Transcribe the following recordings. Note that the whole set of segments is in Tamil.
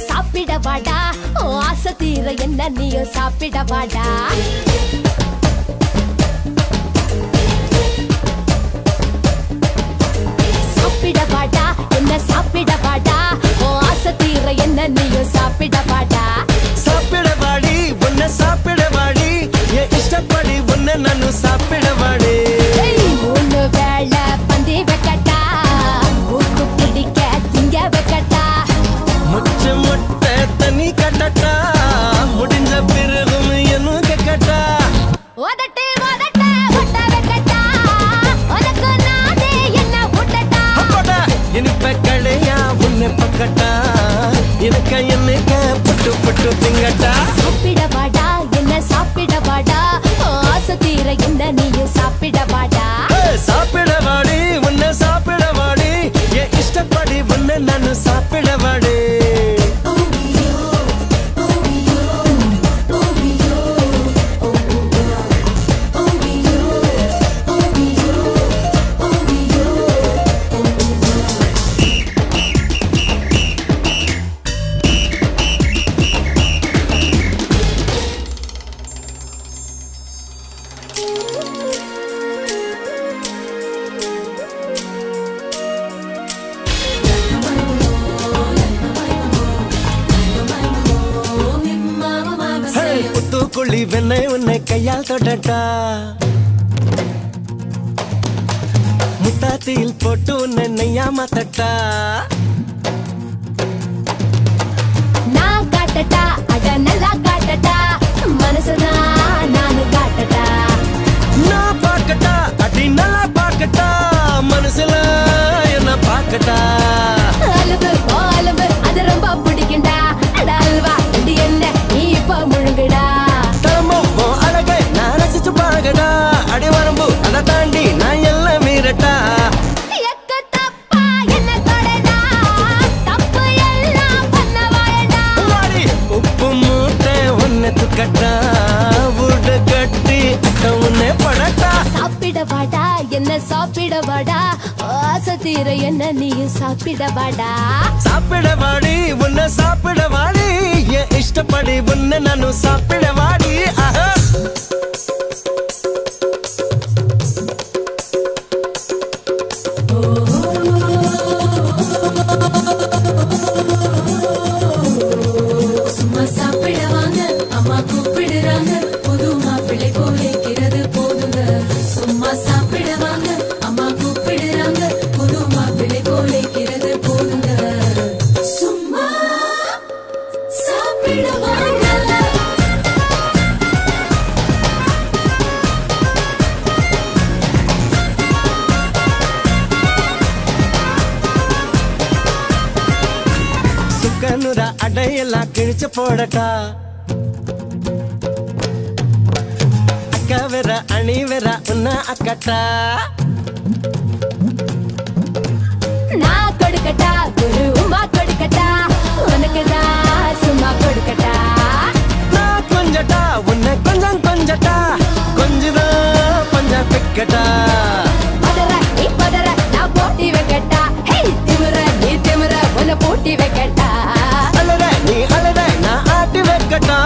சாப்பிடவாடா ஆசை தீர என்ன நீயும் சாப்பிடவாடா சாப்பிடவாடா என்ன சாப்பிடவாடா ஆசை தீர என்ன நீயும் சாப்பிடவாடா சாப்பிடவாடி உன்னை சாப்பிடவாடி என் இஷ்டப்படி உன்னை நானு சாப்பிடவாடி மூணு வேளை பந்தி வைக்கட்டா ஊத்து பிடிக்க திங்க வைக்கட்டா முச்ச முட்டை தண்ணி கட்டட்டா முடிஞ்ச பிறகும் என்ன கேட்கட்டா ஓதட்டே ஓதட்டே ஒட்ட வைக்கட்டா உனக்கு நானே என்ன ஊட்டட்டா அப்படா இனிப்ப கடையா உன்னை பக்கட்டா எனக்கு என்னைக்க புட்டு புட்டு திங்கட்டா சாப்பிடவாடா என்ன சாப்பிடவாடா ஆசை தீர என்ன நீயும் சாப்பிடவாடா சாப்பிடவாடி உன்னை சாப்பிடவாடி என் இஷ்டப்படி உன்னை நானு சாப்பிடவாடி புத்துக்குழி வெண்ணை உன்னை கையால் தொடட்டா முத்தாத்தியில் போட்டு உன்னை நெய்யா மாத்தட்டா நான் காட்டட்டா அட நல்லா காட்டட்டா மனசுனா நானு காட்டட்டா நான் பார்க்கட்டா அடி நல்லா பார்க்கட்டா மனசுல என்ன பார்க்கட்டா அலும்பு அது ரொம்ப பிடிக்குண்டா அட அல்வா இது என்ன நீ இப்ப முழுங்குடா தரமும் அழகை நான் ரசிச்சு பாருங்கடா அடி வரம்பு அதை தாண்டி நான் எல்லாம் மீறட்டா எக்க தப்பா என்ன தொடடா தப்பு எல்லாம் பண்ண வாயடா உப்பு மூட்டை உன்னை துக்கட்டா வீடு கட்டி உன்னை படட்டா சாப்பிடவாடா என்ன சாப்பிடவாடா ஆசை தீர என்ன நீயும் சாப்பிடவாடா சாப்பிடவாடி உன்னை சாப்பிடவாடி என் இஷ்டப்படி உன்னை நானு சாப்பிடவாடி ஆஹா சும்மா சாப்பிடவாங்க அம்மா கூப்பிடுறாங்க புது மாப்பிள்ளை போலிக்கிறது போதுங்க சும்மா சாப்பிடவாங்க அம்மா கூப்பிடுறாங்க புது மாப்பிள்ளை போலிக்கிறது போதுங்க சும்மா சாப்பிடவாங்க சுக்கனுரா அடையெல்லாம் கிழிச்சு போடட்டா அக்கா வேற அணி வேற உன்ன அக்கட்டா நான் கொடுக்கட்டா ஒரு உமா கொடுக்கட்டா உனக்குதான் சும்மா கொடுக்கட்டா நான் கொஞ்சட்டா உன்னை கொஞ்சம் கொஞ்சட்டா கொஞ்சதான் கொஞ்சம் பிக்கட்டா பதற நீ பதற நான் போட்டி வைக்கட்டா ஹே திமிர நீ திமிர உன்னை போட்டி வைக்கட்டா அலற நீ அலற நான் ஆட்டி வைக்கட்டா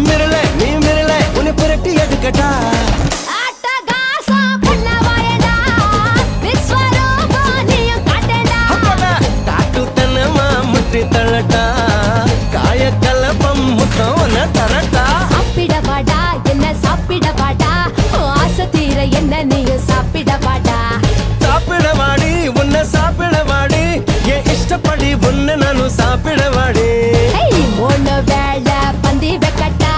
மிரல நீ மிரல உன்னை புரட்டி எடுக்கட்டா ஆட்டகாசம் பண்ண வாயடா விஸ்வரூபம் நீயும் காட்டடா காட்டு தனமா முட்டி தள்ளட்டா காய கலப்பம் முத்தம் உன்னை தரட்டா சாப்பிடவாடா என்ன சாப்பிடவாடா ஆசை தீர என்ன நீயும் சாப்பிடவாடா சாப்பிடவாடி உன்னை சாப்பிடவாடி என் இஷ்டப்படி உன்னை நானு சாப்பிடவாடி மூணு வேளை பந்தி வைக்கட்டா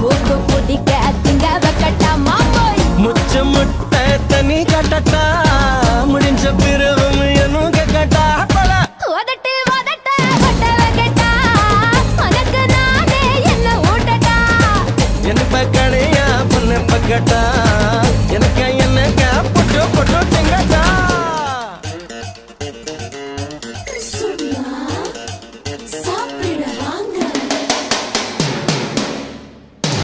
ஊத்து பிடிக்க திங்க வைக்கட்டா மாமோய் முச்ச முட்டை தண்ணி கட்டட்டா முடிஞ்ச பிறவும் என்ன கேட்கட்டா ஓதட்டு ஓதட்ட ஒட்ட வைக்கட்டா உனக்கு நானே வைக்கட்டா